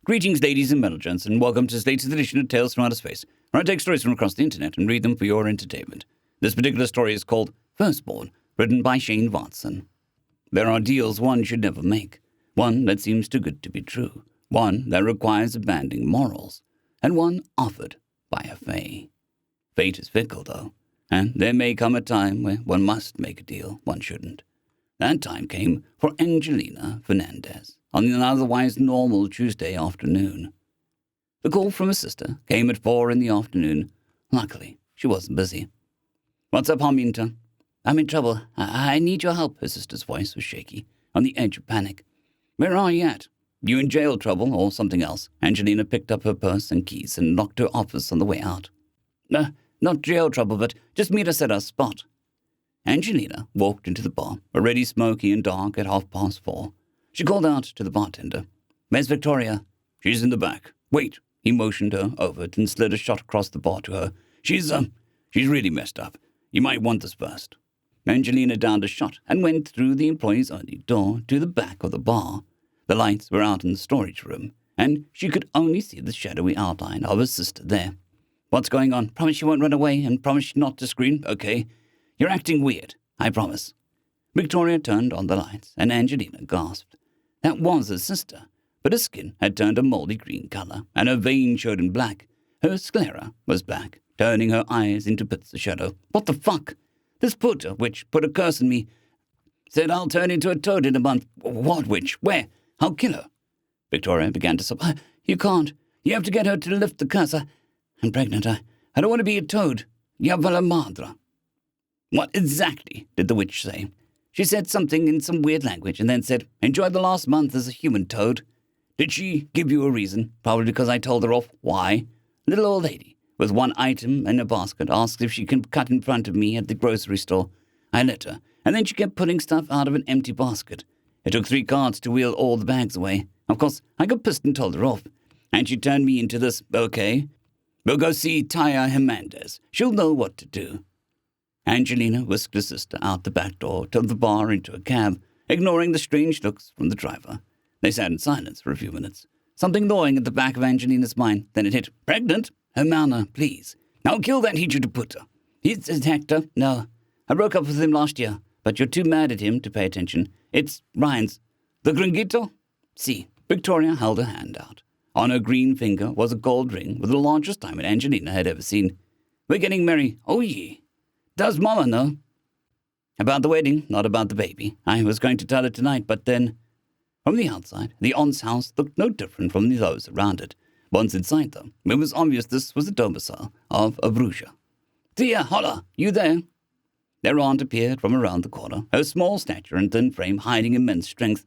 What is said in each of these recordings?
Greetings, ladies and gents, and welcome to today's edition of Tales from Outer Space, where I take stories from across the internet and read them for your entertainment. This particular story is called Firstborn, written by Shane Watson. There are deals one should never make, one that seems too good to be true, one that requires abandoning morals, and one offered by a fae. Fate is fickle, though, and there may come a time where one must make a deal one shouldn't. That time came for Angelina Fernandez on an otherwise normal Tuesday afternoon. The call from her sister came at 4 in the afternoon. Luckily, she wasn't busy. "What's up, Harminta?" "I'm in trouble. I need your help." Her sister's voice was shaky, on the edge of panic. "Where are you at? You in jail trouble or something else?" Angelina picked up her purse and keys and locked her office on the way out. Not jail trouble, but just meet us at our spot." Angelina walked into the bar, already smoky and dark at 4:30. She called out to the bartender. "Where's Victoria?" "She's in the back. Wait." He motioned her over and slid a shot across the bar to her. She's really messed up. You might want this first." Angelina downed a shot and went through the employees-only door to the back of the bar. The lights were out in the storage room, and she could only see the shadowy outline of her sister there. "What's going on? Promise you won't run away, and promise not to scream, okay? You're acting weird, I promise." Victoria turned on the lights, and Angelina gasped. That was her sister, but her skin had turned a moldy green color, and her veins showed in black. Her sclera was back, turning her eyes into pits of shadow. "What the fuck? This Puta witch put a curse on me. Said I'll turn into a toad in a month. What witch? Where? I'll kill her." Victoria began to sob. "You can't. You have to get her to lift the curse. I'm pregnant. I don't want to be a toad. Yavala madra." "What exactly did the witch say?" "She said something in some weird language and then said, 'Enjoy the last month as a human toad.'" "Did she give you a reason? Probably because I told her off. Why?" "Little old lady, with one item in a basket, asked if she could cut in front of me at the grocery store. I let her, and then she kept putting stuff out of an empty basket. It took 3 carts to wheel all the bags away. Of course, I got pissed and told her off. And she turned me into this, okay? We'll go see Taya Hernandez. She'll know what to do." Angelina whisked her sister out the back door to the bar into a cab, ignoring the strange looks from the driver. They sat in silence for a few minutes. Something gnawing at the back of Angelina's mind. Then it hit. "Pregnant? Hermana, please. Now kill that Hijo de Puta. He's Hector. No. I broke up with him last year, but you're too mad at him to pay attention. It's Ryan's. The Gringuito? See." Victoria held her hand out. On her green finger was a gold ring with the largest diamond Angelina had ever seen. "We're getting married. Oh, ye. Does Mama know?" "About the wedding, not about the baby. I was going to tell her tonight, but then..." From the outside, the aunt's house looked no different from those around it. Once inside, though, it was obvious this was the domicile of a bruja. "Tia, holla, you there?" Their aunt appeared from around the corner, her small stature and thin frame hiding immense strength.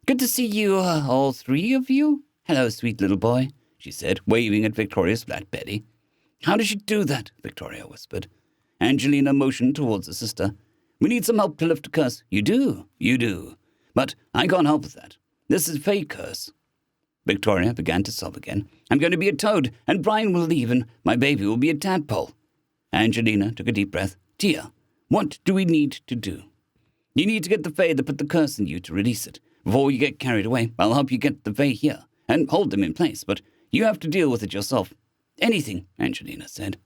"Good to see you, all 3 of you. Hello, sweet little boy," she said, waving at Victoria's flat belly. "How does she do that?" Victoria whispered. Angelina motioned towards her sister. "We need some help to lift a curse." "You do. You do. But I can't help with that. This is a fake curse." Victoria began to sob again. "I'm going to be a toad, and Brian will leave, and my baby will be a tadpole." Angelina took a deep breath. "Tia, what do we need to do?" "You need to get the fae that put the curse in you to release it. Before you get carried away, I'll help you get the fae here, and hold them in place, but you have to deal with it yourself." "Anything," Angelina said.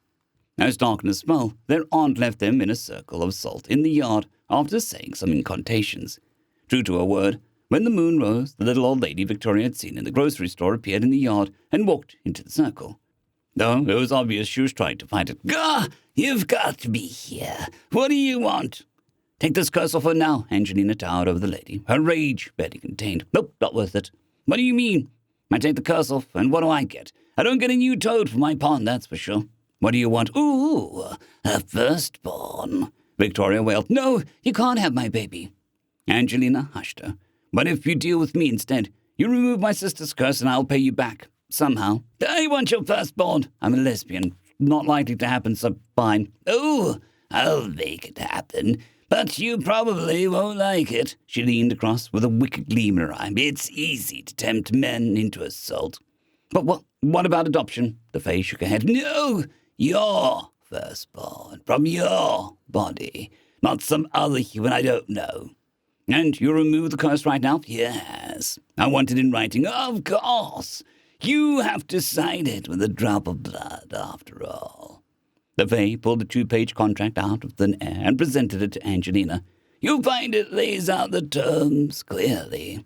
As darkness fell, their aunt left them in a circle of salt in the yard after saying some incantations. True to her word, when the moon rose, the little old lady Victoria had seen in the grocery store appeared in the yard and walked into the circle. Though it was obvious she was trying to fight it. "Gah! You've got to be here. What do you want?" "Take this curse off her now," Angelina towered over the lady, her rage barely contained. "Nope, not worth it." "What do you mean?" "I take the curse off, and what do I get? I don't get a new toad for my pawn, that's for sure." "What do you want?" "Ooh, a firstborn," Victoria wailed. "No, you can't have my baby." Angelina hushed her. "But if you deal with me instead, you remove my sister's curse and I'll pay you back. Somehow." "I want your firstborn." "I'm a lesbian. Not likely to happen, so fine." "Oh, I'll make it happen. But you probably won't like it." She leaned across with a wicked gleam in her eye. "It's easy to tempt men into assault." "But what about adoption?" The fae shook her head. "No, your firstborn, from your body, not some other human I don't know." "And you remove the curse right now?" "Yes. I want it in writing." "Of course. You have to sign it with a drop of blood, after all. The Fae pulled a 2-page contract out of thin air and presented it to Angelina. You'll find it lays out the terms clearly.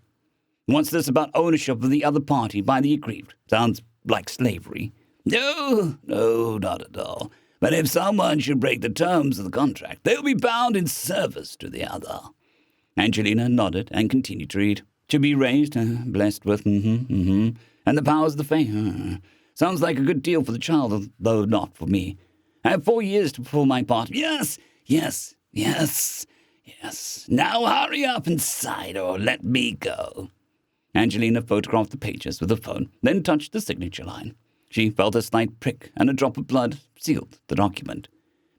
What's this about ownership of the other party by the aggrieved? Sounds like slavery. No, not at all. But if someone should break the terms of the contract, they'll be bound in service to the other. Angelina nodded and continued to read. To be raised, blessed with, and the powers of the Fae. Sounds like a good deal for the child, though not for me. I have 4 years to fulfill my part. Yes. Now hurry up and sign or let me go. Angelina photographed the pages with her phone, then touched the signature line. She felt a slight prick, and a drop of blood sealed the document.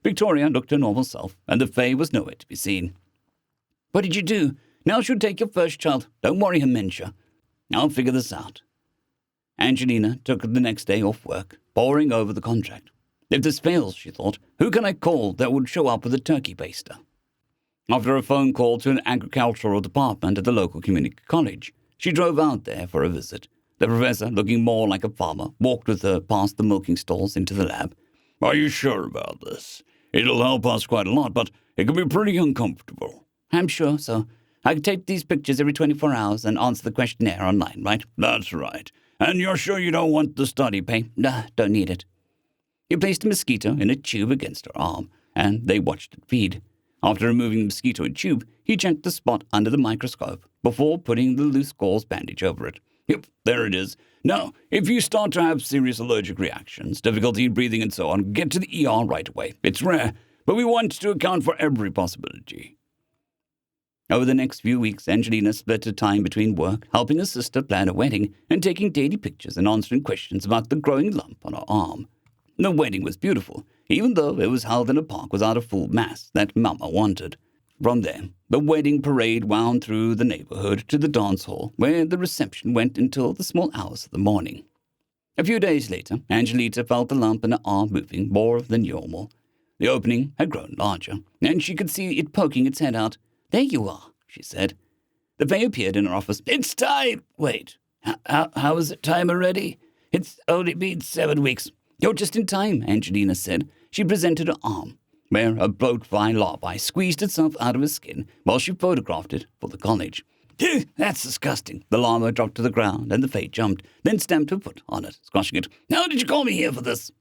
Victoria looked her normal self, and the Fae was nowhere to be seen. What did you do? Now she'll take your first child. Don't worry, Hemensha. I'll figure this out. Angelina took the next day off work, poring over the contract. If this fails, she thought, who can I call that would show up with a turkey baster? After a phone call to an agricultural department at the local community college, she drove out there for a visit. The professor, looking more like a farmer, walked with her past the milking stalls into the lab. Are you sure about this? It'll help us quite a lot, but it can be pretty uncomfortable. I'm sure so. I can tape these pictures every 24 hours and answer the questionnaire online, right? That's right. And you're sure you don't want the study pay? Nah, don't need it. He placed a mosquito in a tube against her arm, and they watched it feed. After removing the mosquito tube, he checked the spot under the microscope before putting the loose gauze bandage over it. Yep, there it is. Now, if you start to have serious allergic reactions, difficulty breathing and so on, get to the ER right away. It's rare, but we want to account for every possibility. Over the next few weeks, Angelina split her time between work, helping her sister plan a wedding, and taking daily pictures and answering questions about the growing lump on her arm. The wedding was beautiful, even though it was held in a park without a full mass that Mama wanted. From there, the wedding parade wound through the neighborhood to the dance hall, where the reception went until the small hours of the morning. A few days later, Angelina felt the lump in her arm moving more than normal. The opening had grown larger, and she could see it poking its head out. There you are, she said. The Fae appeared in her office. It's time! Wait, how is it time already? It's only been 7 weeks. You're just in time, Angelina said. She presented her arm, where a bloatfly larvae squeezed itself out of her skin while she photographed it for the college. That's disgusting. The llama dropped to the ground, and the Fae jumped, then stamped her foot on it, squashing it. How did you call me here for this?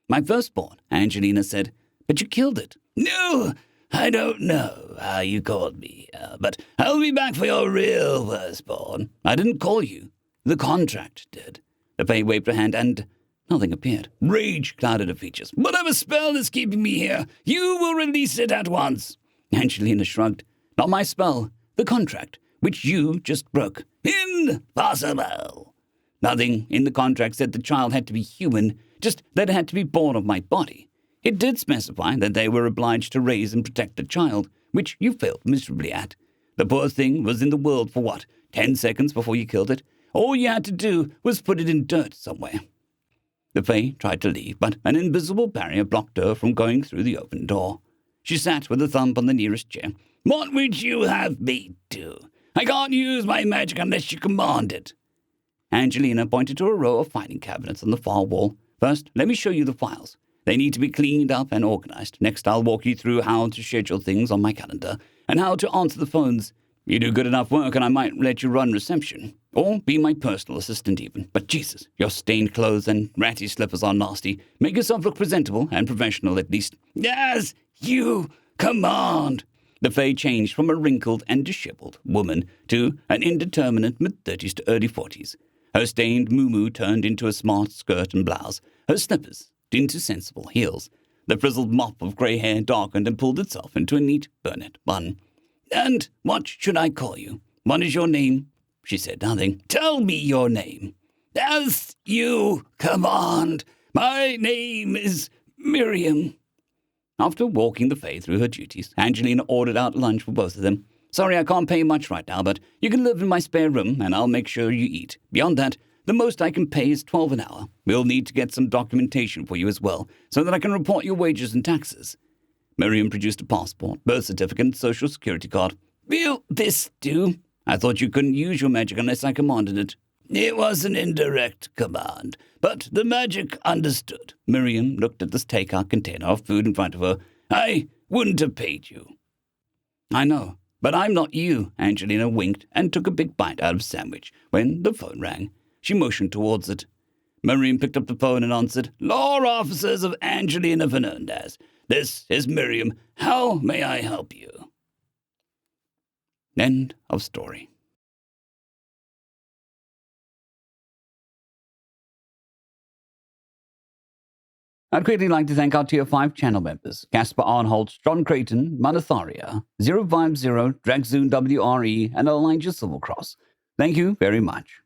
My firstborn, Angelina said. But you killed it. No, I don't know how you called me, but I'll be back for your real firstborn. I didn't call you. The contract did. The Fae waved her hand, and nothing appeared. Rage clouded her features. Whatever spell is keeping me here, you will release it at once. Angelina shrugged. Not my spell. The contract, which you just broke. Impossible. Nothing in the contract said the child had to be human, just that it had to be born of my body. It did specify that they were obliged to raise and protect the child, which you failed miserably at. The poor thing was in the world for 10 seconds before you killed it? All you had to do was put it in dirt somewhere. The Fae tried to leave, but an invisible barrier blocked her from going through the open door. She sat with a thumb on the nearest chair. What would you have me do? I can't use my magic unless you command it. Angelina pointed to a row of filing cabinets on the far wall. First, let me show you the files. They need to be cleaned up and organized. Next, I'll walk you through how to schedule things on my calendar and how to answer the phones. You do good enough work and I might let you run reception. Or be my personal assistant even. But Jesus, your stained clothes and ratty slippers are nasty. Make yourself look presentable and professional at least. Yes, you command. The Fae changed from a wrinkled and disheveled woman to an indeterminate mid-30s to early 40s. Her stained muumuu turned into a smart skirt and blouse. Her slippers into sensible heels. The frizzled mop of grey hair darkened and pulled itself into a neat burnet bun. And what should I call you? What is your name? She said nothing. Tell me your name. As you command. My name is Miriam. After walking the Fae through her duties, Angelina ordered out lunch for both of them. Sorry, I can't pay much right now, but you can live in my spare room, and I'll make sure you eat. Beyond that, the most I can pay is $12 an hour. We'll need to get some documentation for you as well, so that I can report your wages and taxes. Miriam produced a passport, birth certificate, and social security card. Will this do? I thought you couldn't use your magic unless I commanded it. It was an indirect command, but the magic understood. Miriam looked at the takeout container of food in front of her. I wouldn't have paid you. I know, but I'm not you. Angelina winked and took a big bite out of a sandwich when the phone rang. She motioned towards it. Miriam picked up the phone and answered, Law Officers of Angelina Fernandez. This is Miriam. How may I help you? End of story. I'd quickly like to thank our Tier 5 channel members, Casper Arnholt, John Creighton, Manatharia, 050, Dragzoon WRE, and Elijah Silvercross. Thank you very much.